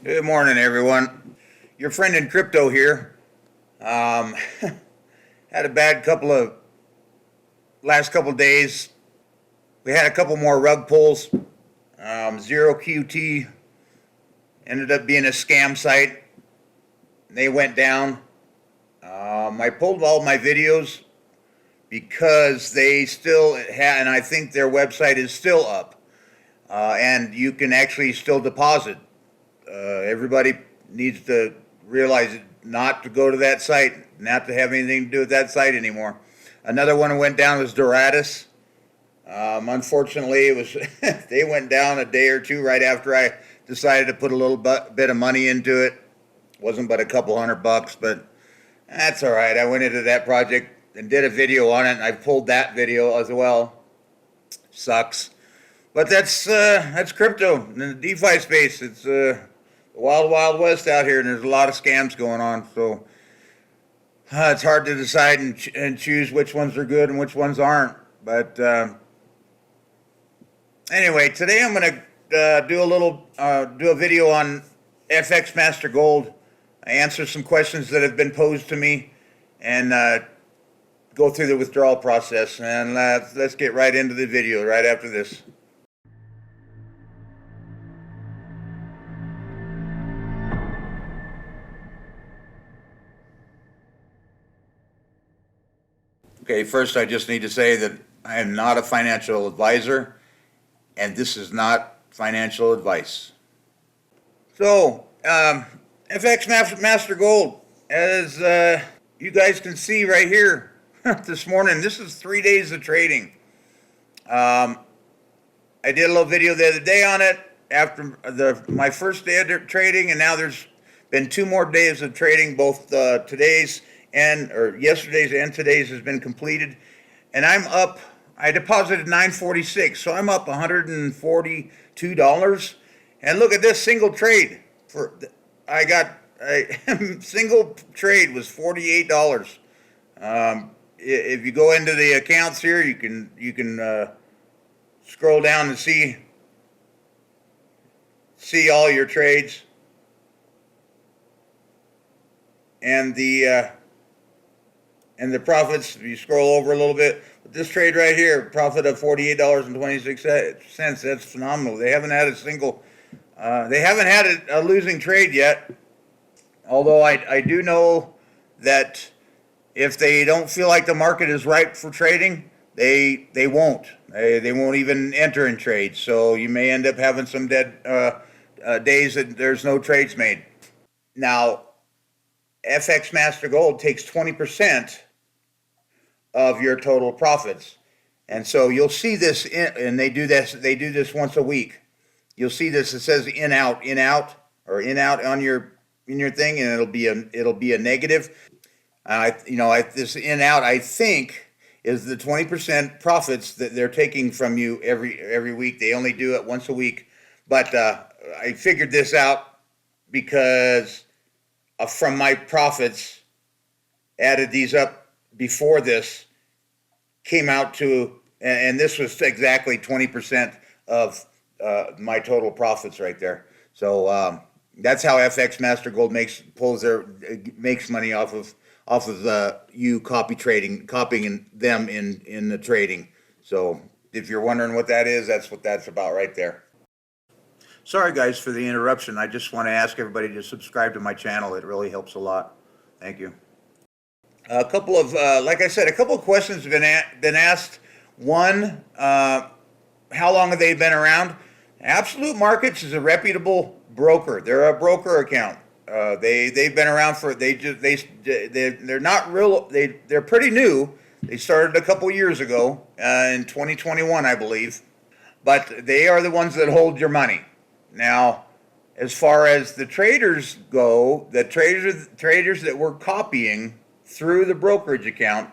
Good morning, everyone. Your friend in crypto here. Had a bad last couple days. We had a couple more rug pulls. Zero QT ended up being a scam site. They went down. I pulled all my videos because they still had, and I think their website is still up. And you can actually still deposit. Everybody needs to realize not to go to that site, not to have anything to do with that site anymore. Another one that went down was Doratus. Unfortunately, it was they went down a day or two right after I decided to put a little bit of money into it. Wasn't but a couple $100, but that's all right. I went into that project and did a video on it, and I pulled that video as well. Sucks. But that's crypto in the DeFi space. It's the wild, wild west out here, and there's a lot of scams going on. So it's hard to decide and choose which ones are good and which ones aren't. But anyway, today I'm going to do a video on FX Master Gold. I answer some questions that have been posed to me, and go through the withdrawal process. And let's get right into the video right after this. Okay, first I just need to say that I am not a financial advisor, and this is not financial advice. So, FX Master Gold, as you guys can see right here this morning, this is 3 days of trading. I did a little video the other day on it after my first day of trading, and now there's been 2 more days of trading, both yesterday's and today's has been completed, and I'm up. I deposited $946, so I'm up $142. And look at this single trade. Single trade was $48. If you go into the accounts here, you can scroll down and see all your trades, and the profits. If you scroll over a little bit, but this trade right here, profit of $48.26. That's phenomenal. They haven't had a losing trade yet. Although I do know that if they don't feel like the market is ripe for trading, they won't. They won't even enter in trades. So you may end up having some dead days that there's no trades made. Now, FX Master Gold takes 20% of your total profits, and so you'll see this and they do this once a week. You'll see this. It says in out on your thing, and it'll be a negative. This in out, I think, is the 20% profits that they're taking from you every week. They only do it once a week, but I figured this out because from my profits, added these up before this, came out to, and this was exactly 20% of my total profits right there. So that's how FX Master Gold makes money off of you copying them in the trading. So if you're wondering what that is, that's what that's about right there. Sorry guys for the interruption. I just want to ask everybody to subscribe to my channel. It really helps a lot. Thank you. A couple of, like I said, a couple of questions have been asked. One, how long have they been around? Absolute Markets is a reputable broker. They're a broker account. They've been around for they're not real. They're pretty new. They started a couple years ago in 2021, I believe, but they are the ones that hold your money. Now, as far as the traders go, the traders that we're copying through the brokerage account,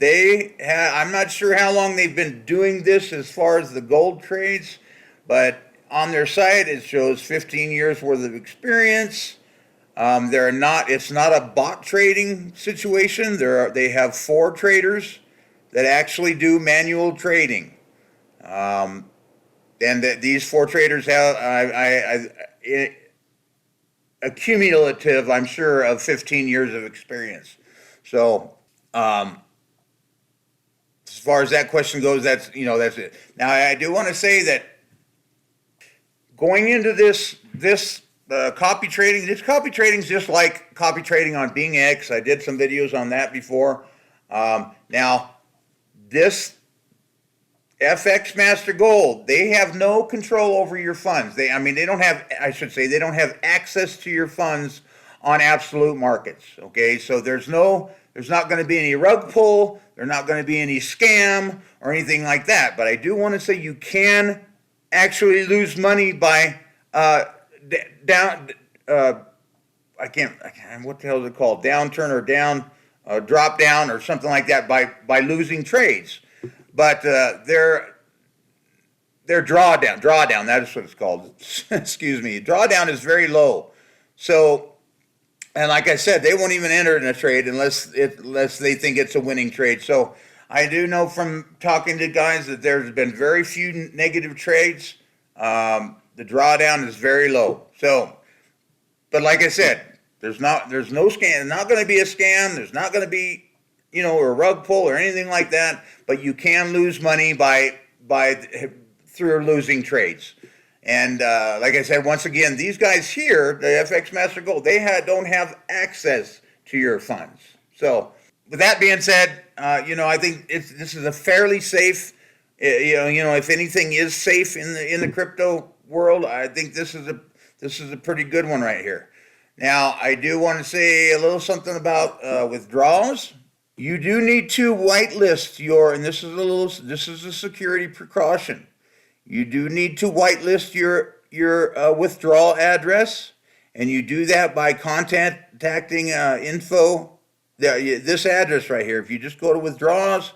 I'm not sure how long they've been doing this as far as the gold trades, but on their site it shows 15 years worth of experience. It's not a bot trading situation. They have 4 traders that actually do manual trading. And these 4 traders have, a cumulative, I'm sure, of 15 years of experience. So, as far as that question goes, that's it. Now, I do want to say that going into this copy trading, this copy trading is just like copy trading on Bing X. I did some videos on that before. Now, this FX Master Gold, they have no control over your funds. They don't have, I should say, they don't have access to your funds on absolute markets. Okay, so there's not going to be any rug pull. There's not going to be any scam or anything like that. But I do want to say you can actually lose money by what the hell is it called? Downturn or drop down or something like that by losing trades. But their drawdown, that is what it's called. Excuse me. Drawdown is very low. So, and like I said, they won't even enter in a trade unless they think it's a winning trade. So I do know from talking to guys that there's been very few negative trades. The drawdown is very low. So, but like I said, there's no scam. Not going to be a scam. There's not going to be, a rug pull or anything like that. But you can lose money through losing trades. And like I said, once again, these guys here, the FX Master Gold, they don't have access to your funds. So, with that being said, I think this is a fairly safe. If anything is safe in the crypto world, I think this is a pretty good one right here. Now, I do want to say a little something about withdrawals. You do need to whitelist and this is a security precaution. You do need to whitelist your withdrawal address, and you do that by contacting info. This address right here. If you just go to withdrawals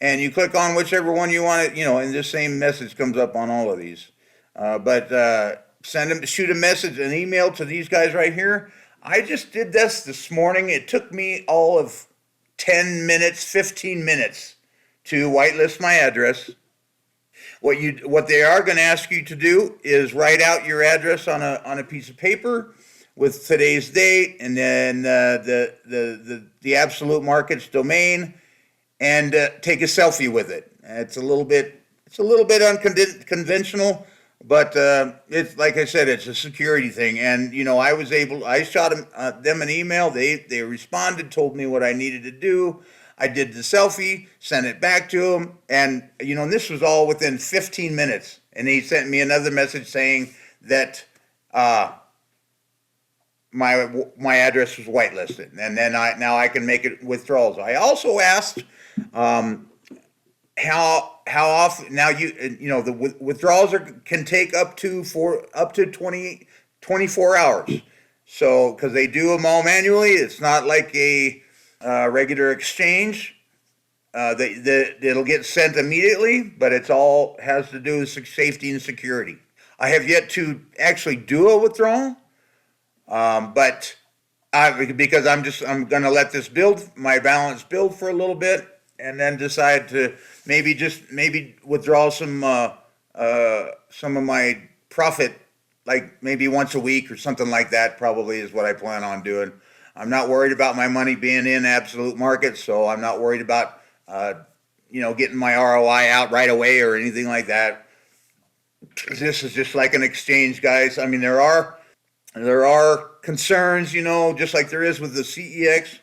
and you click on whichever one you want it, and this same message comes up on all of these. Shoot a message, an email to these guys right here. I just did this morning. It took me all of 10 minutes, 15 minutes to whitelist my address. What they are going to ask you to do is write out your address on a piece of paper with today's date, and then the absolute markets domain, and take a selfie with it. It's a little bit unconventional, but it's like I said, it's a security thing. And I shot them an email. They responded, told me what I needed to do. I did the selfie, sent it back to him, and this was all within 15 minutes. And he sent me another message saying that my address was whitelisted, and then now I can make it withdrawals. I also asked how often. Now the withdrawals can take up to 24 hours. So because they do them all manually, it's not like a regular exchange. It'll get sent immediately, but it's all has to do with safety and security. I have yet to actually do a withdrawal, but because I'm going to let this my balance build for a little bit, and then decide to maybe withdraw some of my profit, like maybe once a week or something like that. Probably is what I plan on doing. I'm not worried about my money being in absolute markets, so I'm not worried about getting my ROI out right away or anything like that. This is just like an exchange, guys. I mean, there are concerns, just like there is with the CEX,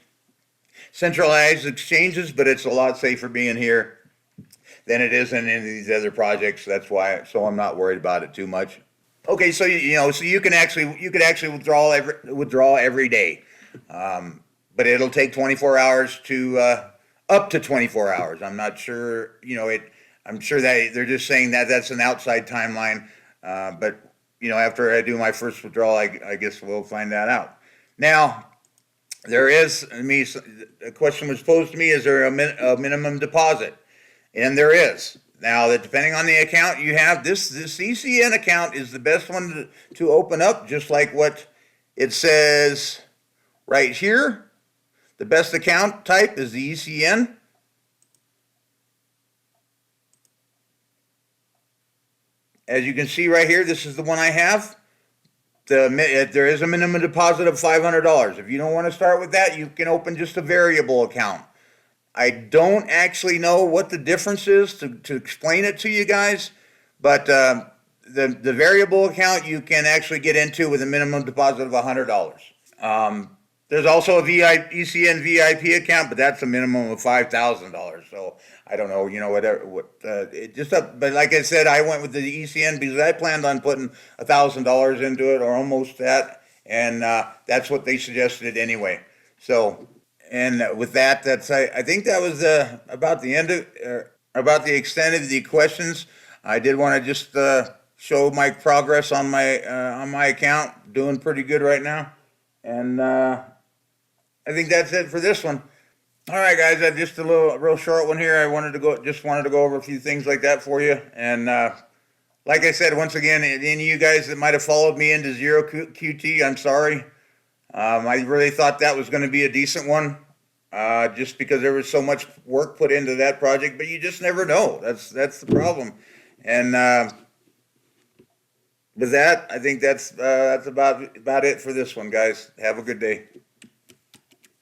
centralized exchanges, but it's a lot safer being here than it is in any of these other projects. That's why, so I'm not worried about it too much. Okay, so so you could actually withdraw every day, but it'll take 24 hours to up to 24 hours. I'm not sure. I'm sure that they're just saying that that's an outside timeline, but after I do my first withdrawal, I guess we'll find that out. Now, a question was posed to me: is there a minimum deposit? And there is. Now, that depending on the account you have, this ECN account is the best one to open up, just like what it says right here. The best account type is the ECN. As you can see right here, this is the one I have. there is a minimum deposit of $500. If you don't want to start with that, you can open just a variable account. I don't actually know what the difference is to explain it to you guys, but the variable account you can actually get into with a minimum deposit of $100. There's also a ECN VIP account, but that's a minimum of $5,000. So I don't know, but like I said, I went with the ECN because I planned on putting $1,000 into it or almost that, and that's what they suggested anyway. So, and with that, I think that was about the end of about the extent of the questions. I did want to just show my progress on my account, doing pretty good right now, and I think that's it for this one. All right, guys, just a real short one here. I wanted to go over a few things like that for you. And like I said, once again, any of you guys that might have followed me into zero QT, I'm sorry. I really thought that was going to be a decent one, just because there was so much work put into that project. But you just never know. That's the problem. And with that, I think that's about it for this one, guys. Have a good day.